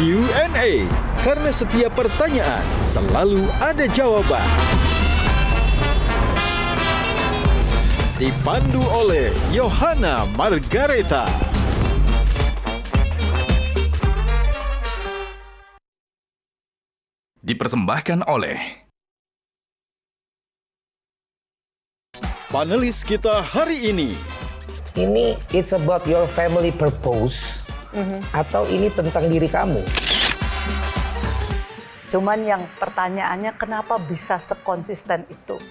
Q&A. Karena setiap pertanyaan selalu ada jawaban. Dipandu oleh Yohana Margareta. Dipersembahkan oleh Panelis kita hari ini. Ini it's about your family purpose atau ini tentang diri kamu? Cuman yang pertanyaannya kenapa bisa sekonsisten itu?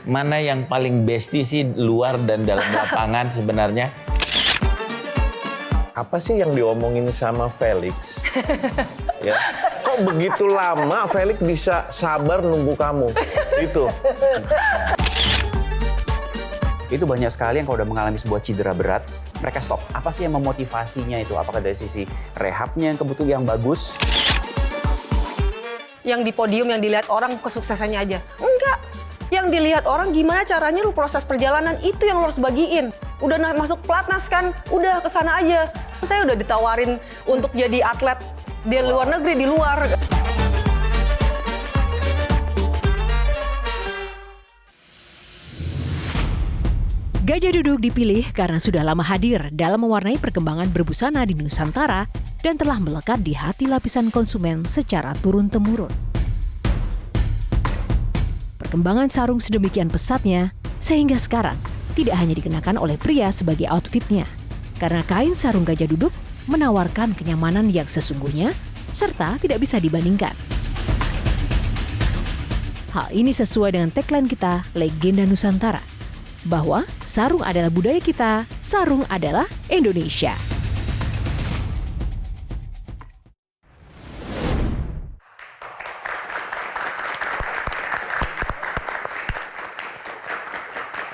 Mana yang paling bestie sih luar dan dalam lapangan sebenarnya? Apa sih yang diomongin sama Felix? Ya. Kok begitu lama Felix bisa sabar nunggu kamu? Itu banyak sekali yang kalau udah mengalami sebuah cedera berat, mereka stop. Apa sih yang memotivasinya itu? Apakah dari sisi rehabnya yang kebetulan yang bagus? Yang di podium yang dilihat orang kesuksesannya aja. Enggak. Yang dilihat orang gimana caranya lu proses perjalanan itu yang lu harus bagiin. Udah masuk pelatnas kan, udah kesana aja. Saya udah ditawarin untuk jadi atlet di luar negeri, di luar. Gajah Duduk dipilih karena sudah lama hadir dalam mewarnai perkembangan berbusana di Nusantara dan telah melekat di hati lapisan konsumen secara turun-temurun. Perkembangan sarung sedemikian pesatnya sehingga sekarang tidak hanya dikenakan oleh pria sebagai outfitnya, karena kain sarung Gajah Duduk menawarkan kenyamanan yang sesungguhnya serta tidak bisa dibandingkan. Hal ini sesuai dengan tagline kita, Legenda Nusantara, bahwa sarung adalah budaya kita, sarung adalah Indonesia.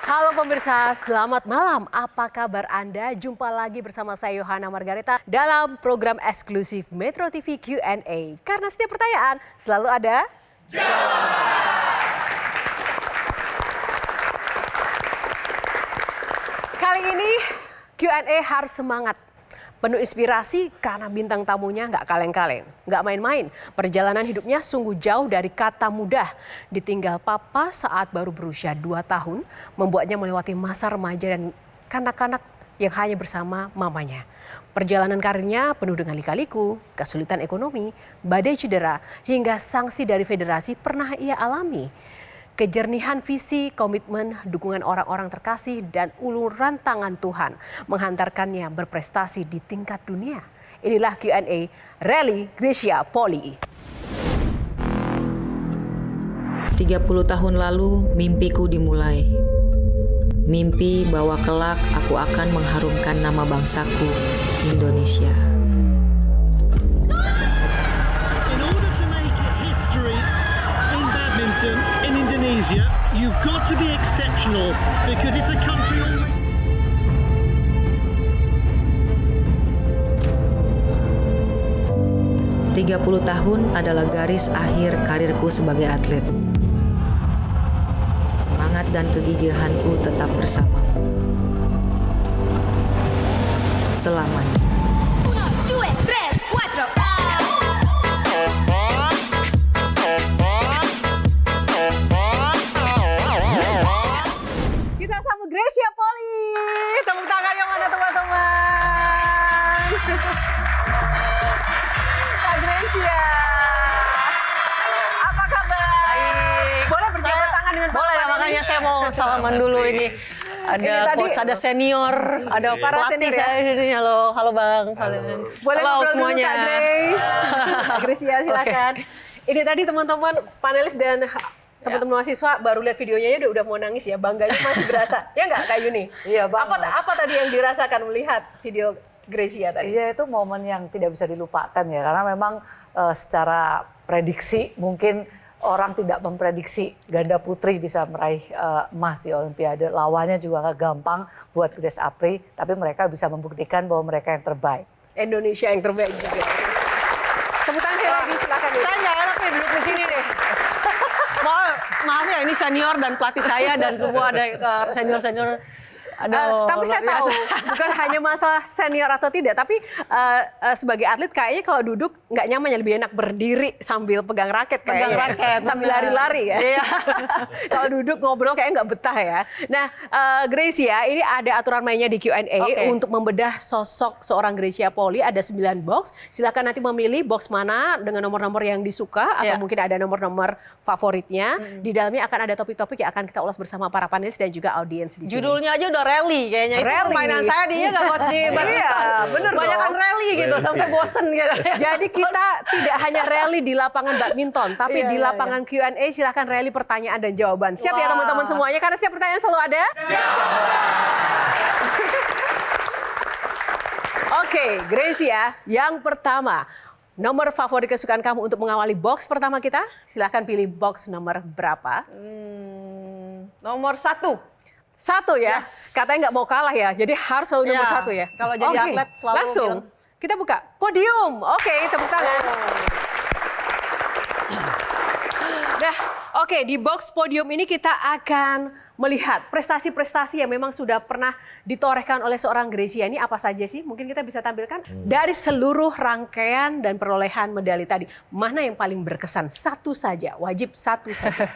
Halo pemirsa, selamat malam. Apa kabar Anda? Jumpa lagi bersama saya Yohana Margareta dalam program eksklusif Metro TV Q&A. Karena setiap pertanyaan selalu ada jawaban. Kali ini Q&A harus semangat. Penuh inspirasi karena bintang tamunya nggak kaleng-kaleng, nggak main-main. Perjalanan hidupnya sungguh jauh dari kata mudah. Ditinggal papa saat baru berusia 2 tahun, membuatnya melewati masa remaja dan kanak-kanak yang hanya bersama mamanya. Perjalanan karirnya penuh dengan lika-liku, kesulitan ekonomi, badai cedera, hingga sanksi dari federasi pernah ia alami. Kejernihan visi, komitmen, dukungan orang-orang terkasih, dan uluran tangan Tuhan menghantarkannya berprestasi di tingkat dunia. Inilah Q&A Relly Gracia Poli. 30 tahun lalu mimpiku dimulai. Mimpi bahwa kelak aku akan mengharumkan nama bangsaku, Indonesia. In Indonesia, you've got to be exceptional because it's a country already. Puluh tahun adalah garis akhir karirku sebagai atlet. Semangat dan kegigihanku tetap bersamamu. Selamanya. 1, 2, 3, 4. Gracia Poli, tepuk tangan yang mana teman-teman? Kak Gracia, apa kabar? Baik. Boleh berjabat tangan dengan boleh ya, makanya saya mau salaman dulu ini. Ada coach, ada senior, ada pelatih saya di sini. Halo, halo Bang. Halo semuanya. Kak Grace. Kak Gracia silakan. Okay. Ini tadi teman-teman panelis dan teman-teman mahasiswa baru lihat videonya udah mau nangis ya, bangganya masih berasa. Ya nggak Kak Yuni? Iya banget. Apa tadi yang dirasakan melihat video Gracia tadi? Iya, itu momen yang tidak bisa dilupakan ya, karena memang secara prediksi mungkin orang tidak memprediksi ganda putri bisa meraih emas di Olimpiade. Lawannya juga nggak gampang buat Grace Apri, tapi mereka bisa membuktikan bahwa mereka yang terbaik. Indonesia yang terbaik juga. Tepuk tangan saya lagi, silakan. Saya nggak enak nih duduk di sini nih. Maaf ya, ini senior dan pelatih saya dan semua ada senior-senior. Tapi saya tahu bukan hanya masalah senior atau tidak, tapi sebagai atlet kayaknya kalau duduk nggak nyaman, ya lebih enak berdiri sambil pegang raket kayaknya. Sambil lari-lari ya. Iya. Kalau duduk ngobrol kayaknya nggak betah ya. Nah, Gracia, ini ada aturan mainnya di Q&A. Untuk membedah sosok seorang Gracia Poli ada 9 box. Silakan nanti memilih box mana dengan nomor-nomor yang disuka atau mungkin ada nomor-nomor favoritnya. Di dalamnya akan ada topik-topik yang akan kita ulas bersama para panelis dan juga audiens di sini. Judulnya aja udah rally kayaknya. Itu permainan saya dia nggak coach di badminton. Iya, bener Banyakan rally gitu sampai bosen gitu. Jadi kita tidak hanya rally di lapangan badminton, tapi di lapangan Q&A silakan rally pertanyaan dan jawaban. Siap ya teman-teman semuanya, karena setiap pertanyaan selalu ada Oke, Gracia, yang pertama, nomor favorit kesukaan kamu untuk mengawali box pertama kita? Silahkan pilih box nomor berapa? Nomor 1. 1 ya? Katanya nggak mau kalah ya, jadi harus selalu nomor 1 ya? Kalau jadi atlet selalu langsung kita buka podium. Oke, tepuk tangan. Nah, oke, di box podium ini kita akan melihat prestasi-prestasi yang memang sudah pernah ditorehkan oleh seorang Gracia. Ini apa saja sih? Mungkin kita bisa tampilkan dari seluruh rangkaian dan perolehan medali tadi. Mana yang paling berkesan? Satu saja, wajib satu saja.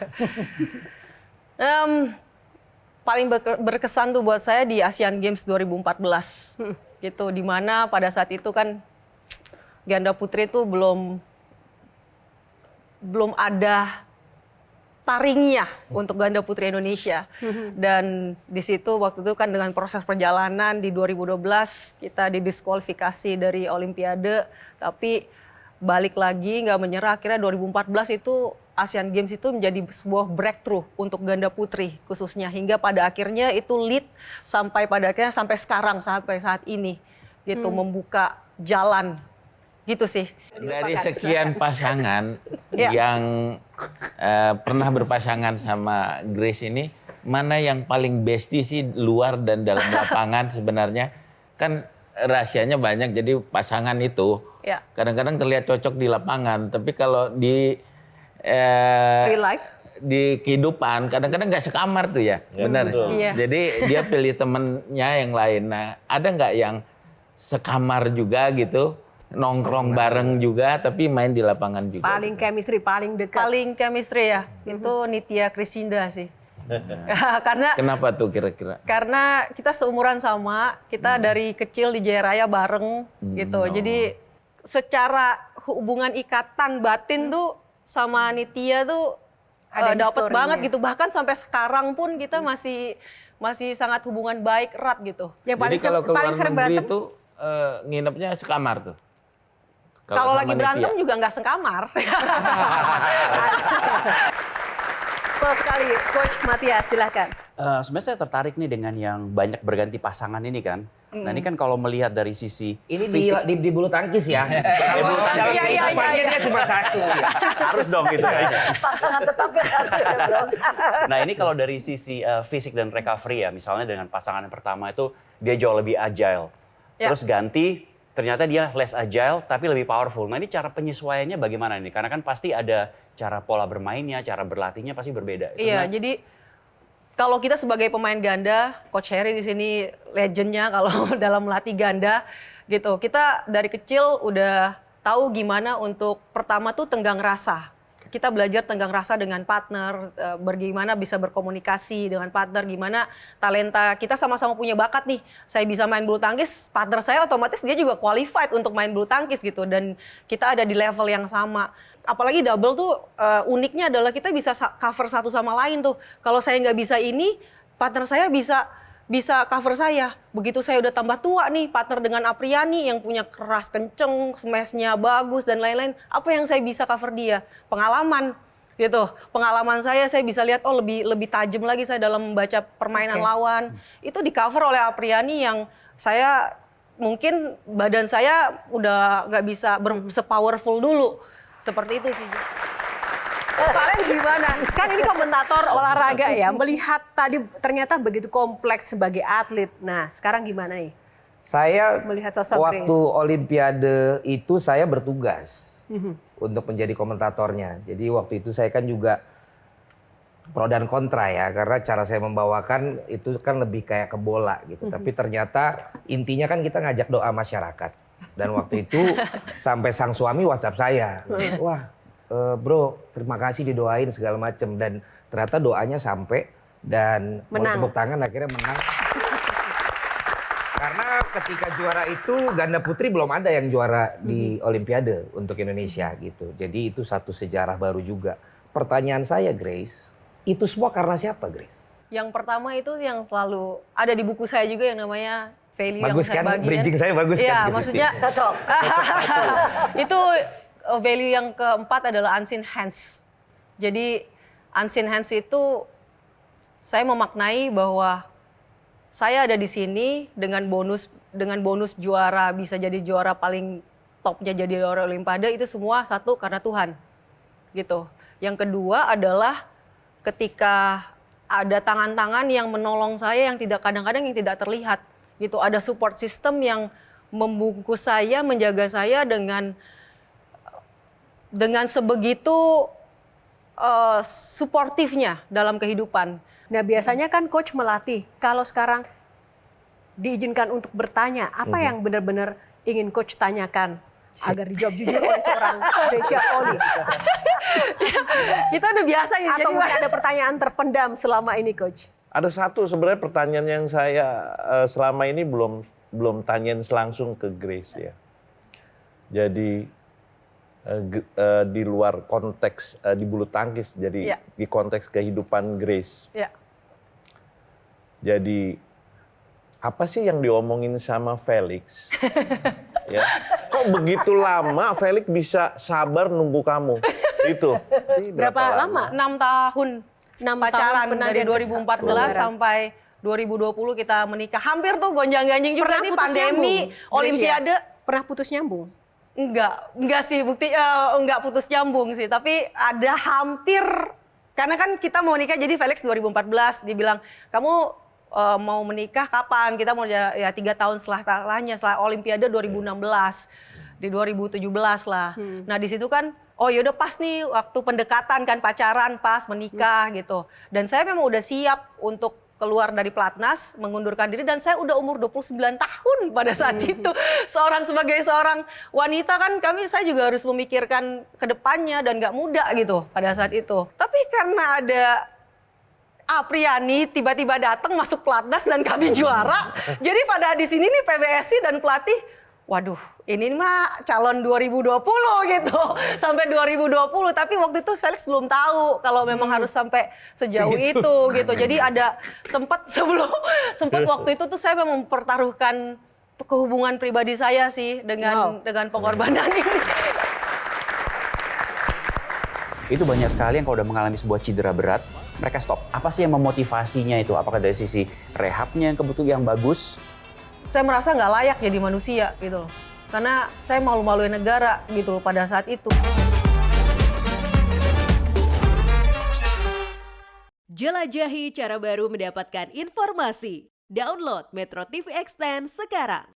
Paling berkesan tuh buat saya di Asian Games 2014. Gitu, dimana pada saat itu kan ganda putri itu belum ada taringnya untuk ganda putri Indonesia. Dan di situ waktu itu kan dengan proses perjalanan di 2012 kita didiskualifikasi dari Olimpiade, tapi balik lagi nggak menyerah. Akhirnya 2014 itu Asian Games itu menjadi sebuah breakthrough untuk ganda putri khususnya, hingga pada akhirnya itu lead sampai pada akhirnya sampai sekarang, sampai saat ini gitu, membuka jalan gitu sih. Dari sekian pasangan yang pernah berpasangan sama Grace ini, mana yang paling bestie sih luar dan dalam lapangan sebenarnya? Kan rahasianya banyak, jadi pasangan itu kadang-kadang terlihat cocok di lapangan, tapi kalau di real life, di kehidupan kadang-kadang nggak sekamar tuh ya, benar. Jadi dia pilih temennya yang lain. Nah, ada nggak yang sekamar juga gitu, nongkrong bareng juga, tapi main di lapangan juga? Paling chemistry, paling dekat. Paling chemistry ya, itu Nitya Krishinda sih. Karena kenapa tuh kira-kira? Karena kita seumuran sama, kita dari kecil di Jaya Raya bareng gitu. Jadi secara hubungan ikatan batin tuh sama Nitya tuh dapet banget gitu. Bahkan sampai sekarang pun kita masih sangat hubungan baik, erat gitu. Jadi kalau keluar negeri itu nginepnya sekamar tuh? Kalau lagi berantem juga nggak sekamar. Betul sekali, Coach Matias, silakan. Sebenarnya saya tertarik nih dengan yang banyak berganti pasangan ini kan. Nah ini kan kalau melihat dari sisi ini fisik, di bulu tangkis ya. Di bulu tangkis. Iya, cuma satu. Ya. Harus dong gitu kayaknya. Pasangan tetapnya satu ya bro. Nah ini kalau dari sisi fisik dan recovery ya, misalnya dengan pasangan yang pertama itu dia jauh lebih agile. Terus ganti, ternyata dia less agile tapi lebih powerful. Nah ini cara penyesuaiannya bagaimana nih? Karena kan pasti ada cara pola bermainnya, cara berlatihnya pasti berbeda. Iya, jadi kalau kita sebagai pemain ganda, Coach Harry di sini legendnya kalau dalam melatih ganda gitu. Kita dari kecil udah tahu gimana untuk pertama tuh tenggang rasa. Kita belajar tenggang rasa dengan partner, bagaimana bisa berkomunikasi dengan partner, gimana talenta kita sama-sama punya bakat nih. Saya bisa main bulu tangkis, partner saya otomatis dia juga qualified untuk main bulu tangkis gitu. Dan kita ada di level yang sama. Apalagi double tuh uniknya adalah kita bisa cover satu sama lain tuh. Kalau saya nggak bisa ini, partner saya bisa cover saya. Begitu saya udah tambah tua nih, partner dengan Apriani yang punya keras kenceng, smashnya bagus dan lain-lain. Apa yang saya bisa cover dia? Pengalaman gitu. Pengalaman saya bisa lihat lebih tajam lagi saya dalam membaca permainan lawan. Itu di cover oleh Apriani yang saya mungkin badan saya udah nggak bisa se-powerful dulu. Seperti itu sih. Kalian gimana? Kan ini komentator olahraga ya, melihat tadi ternyata begitu kompleks sebagai atlet. Nah, sekarang gimana nih? Saya melihat sosok waktu Grace. Olimpiade itu saya bertugas untuk menjadi komentatornya. Jadi waktu itu saya kan juga pro dan kontra ya, karena cara saya membawakan itu kan lebih kayak ke bola gitu. Tapi ternyata intinya kan kita ngajak doa masyarakat. Dan waktu itu sampai sang suami WhatsApp saya, wah bro terima kasih didoain segala macem, dan ternyata doanya sampai dan mau tepuk tangan akhirnya menang. Karena ketika juara itu ganda putri belum ada yang juara di Olimpiade untuk Indonesia gitu. Jadi itu satu sejarah baru juga. Pertanyaan saya Grace, itu semua karena siapa Grace? Yang pertama itu yang selalu ada di buku saya juga yang namanya value bagus yang saya kan? bagikan. Bridging saya bagus ya, kan? Maksudnya Cocok. itu value yang keempat adalah unseen hands. Jadi unseen hands itu saya memaknai bahwa saya ada di sini dengan bonus juara, bisa jadi juara paling topnya jadi juara Olimpiade, itu semua satu karena Tuhan. Gitu. Yang kedua adalah ketika ada tangan-tangan yang menolong saya yang kadang-kadang yang tidak terlihat. Gitu. Ada support system yang membungkus saya, menjaga saya dengan sebegitu suportifnya dalam kehidupan. Nah biasanya kan coach melatih, kalau sekarang diizinkan untuk bertanya, apa yang benar-benar ingin coach tanyakan agar dijawab jujur oleh seorang Greysia Poli? Kita udah biasa ya. Atau mungkin ada pertanyaan terpendam selama ini coach? Ada satu sebenarnya pertanyaan yang saya selama ini belum tanyain langsung ke Grace ya. Jadi di luar konteks di bulu tangkis, jadi di konteks kehidupan Grace. Ya. Jadi apa sih yang diomongin sama Felix? Ya. Kok begitu lama Felix bisa sabar nunggu kamu? Itu. Berapa lama? 6 tahun. 6 pacaran tahun dari 2014 sampai 2020 kita menikah. Hampir tuh gonjang-ganjing juga nih pandemi, Olimpiade. Pernah putus nyambung? Enggak sih, enggak putus nyambung sih, tapi ada hampir, karena kan kita mau nikah, jadi Felix 2014 dibilang kamu mau menikah kapan? Kita mau ya 3 tahun setelahnya, setelah Olimpiade 2016, di 2017 lah. Nah di situ kan, oh yaudah pas nih waktu pendekatan kan, pacaran pas menikah gitu. Dan saya memang udah siap untuk keluar dari pelatnas, mengundurkan diri, dan saya udah umur 29 tahun pada saat itu. Sebagai seorang wanita kan saya juga harus memikirkan ke depannya dan gak muda gitu pada saat itu. Tapi karena ada Apriani tiba-tiba datang masuk pelatnas dan kami juara. Jadi pada di sini nih PBSI dan pelatih, waduh ini mah calon 2020 gitu. Sampai 2020, tapi waktu itu Felix belum tahu kalau memang harus sampai sejauh itu gitu. Jadi ada sempat waktu itu tuh saya memang mempertaruhkan kehubungan pribadi saya sih dengan pengorbanan ini. Itu banyak sekali yang kalau udah mengalami sebuah cedera berat, mereka stop. Apa sih yang memotivasinya itu? Apakah dari sisi rehabnya yang kebetulan yang bagus? Saya merasa nggak layak jadi manusia gitu loh. Karena saya malu-maluin negara gitu loh pada saat itu. Jelajahi cara baru mendapatkan informasi. Download Metro TV Extend sekarang.